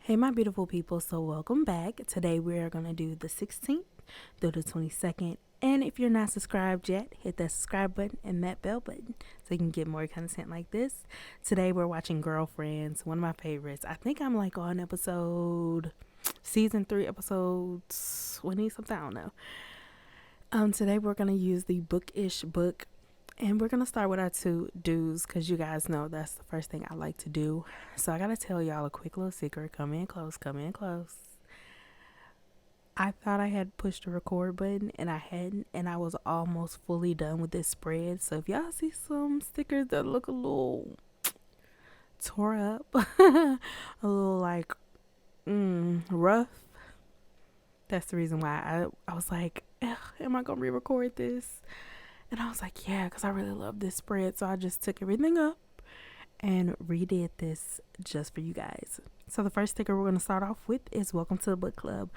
Hey, my beautiful people. So, welcome back. Today, we are going to do the 16th through the 22nd. And if you're not subscribed yet, hit that subscribe button and that bell button so you can get more content like this. Today, we're watching Girlfriends, one of my favorites. I think I'm like on season 3, episode 20 something. I don't know. Today, we're going to use the Bookish book. And we're going to start with our two do's because you guys know that's the first thing I like to do. So I got to tell y'all a quick little secret. Come in close, come in close. I thought I had pushed the record button and I hadn't. And I was almost fully done with this spread. So if y'all see some stickers that look a little tore up, a little like rough, that's the reason why I was like, am I going to re-record this? And I was like, yeah, because I really love this spread. So I just took everything up and redid this just for you guys. So the first sticker we're going to start off with is Welcome to the Book Club.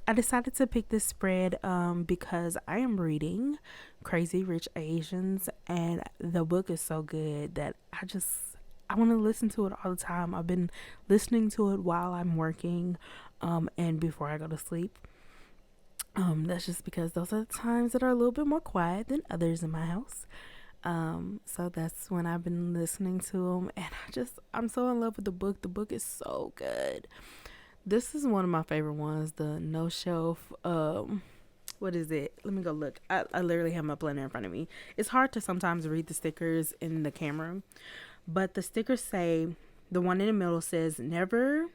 I decided to pick this spread because I am reading Crazy Rich Asians. And the book is so good that I want to listen to it all the time. I've been listening to it while I'm working and before I go to sleep. That's just because those are the times that are a little bit more quiet than others in my house. So that's when I've been listening to them, and I'm so in love with the book. The book is so good. This is one of my favorite ones, the No Shelf. What is it? Let me go look. I literally have my planner in front of me. It's hard to sometimes read the stickers in the camera, but the stickers say, the one in the middle says, never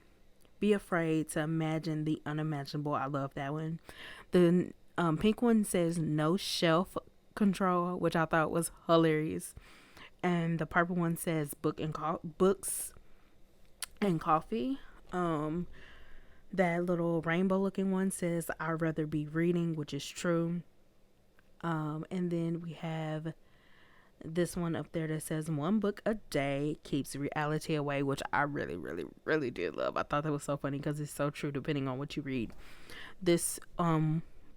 be afraid to imagine the unimaginable. I love that one. The pink one says no shelf control, which I thought was hilarious. And the purple one says books and coffee. That little rainbow looking one says I'd rather be reading, which is true. And then we have this one up there that says one book a day keeps reality away, which I really, really, really did love. I thought that was so funny because it's so true depending on what you read. This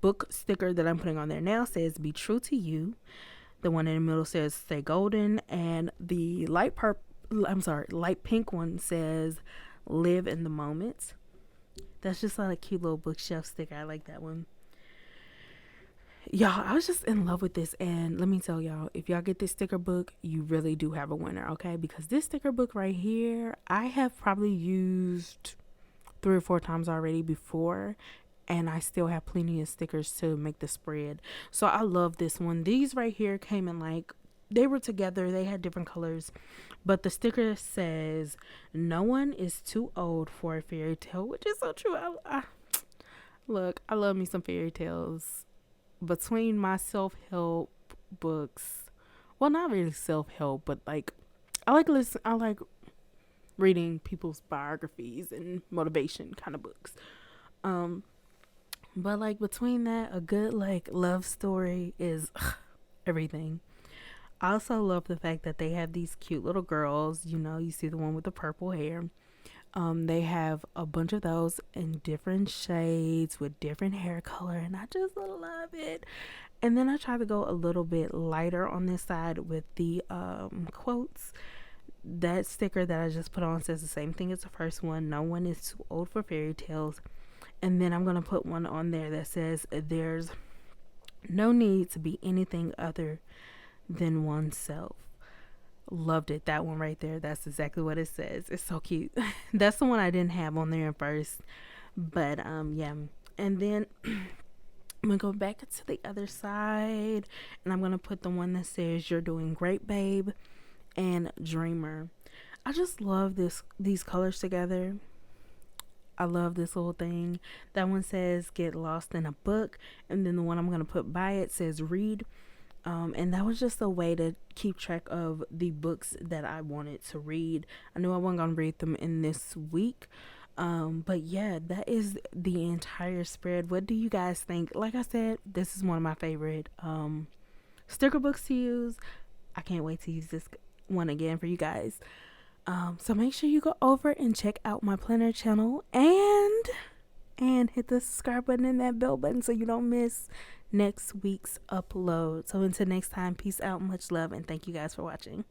book sticker that I'm putting on there now says be true to you. The one in the middle says stay golden, and the light pink one says live in the moment. That's just like a cute little bookshelf sticker. I like that one. Y'all, I was just in love with this, and let me tell y'all, if y'all get this sticker book, you really do have a winner, okay? Because this sticker book right here, I have probably used 3 or 4 times already before, and I still have plenty of stickers to make the spread. So I love this one. These right here came in they were together, they had different colors, but the sticker says no one is too old for a fairy tale, which is so true. Look, I love me some fairy tales. Between my self-help books, well, not really self-help, but I like reading people's biographies and motivation kind of books. But between that, a good love story is everything. I also love the fact that they have these cute little girls. You see the one with the purple hair. They have a bunch of those in different shades with different hair color, and I just love it. And then I try to go a little bit lighter on this side with the quotes. That sticker that I just put on says the same thing as the first one. No one is too old for fairy tales. And then I'm going to put one on there that says there's no need to be anything other than oneself. Loved it. That one right there, that's exactly what it says. It's so cute. That's the one I didn't have on there at first, but yeah. And then I'm gonna go back to the other side, and I'm gonna put the one that says you're doing great, babe, and dreamer. I just love these colors together. I love this little thing. That one says get lost in a book, and then the one I'm gonna put by it says read. And that was just a way to keep track of the books that I wanted to read. I knew I wasn't going to read them in this week. But yeah, that is the entire spread. What do you guys think? Like I said, this is one of my favorite sticker books to use. I can't wait to use this one again for you guys. So make sure you go over and check out my planner channel and hit the subscribe button and that bell button so you don't miss next week's upload. So until next time, peace out, much love, and thank you guys for watching.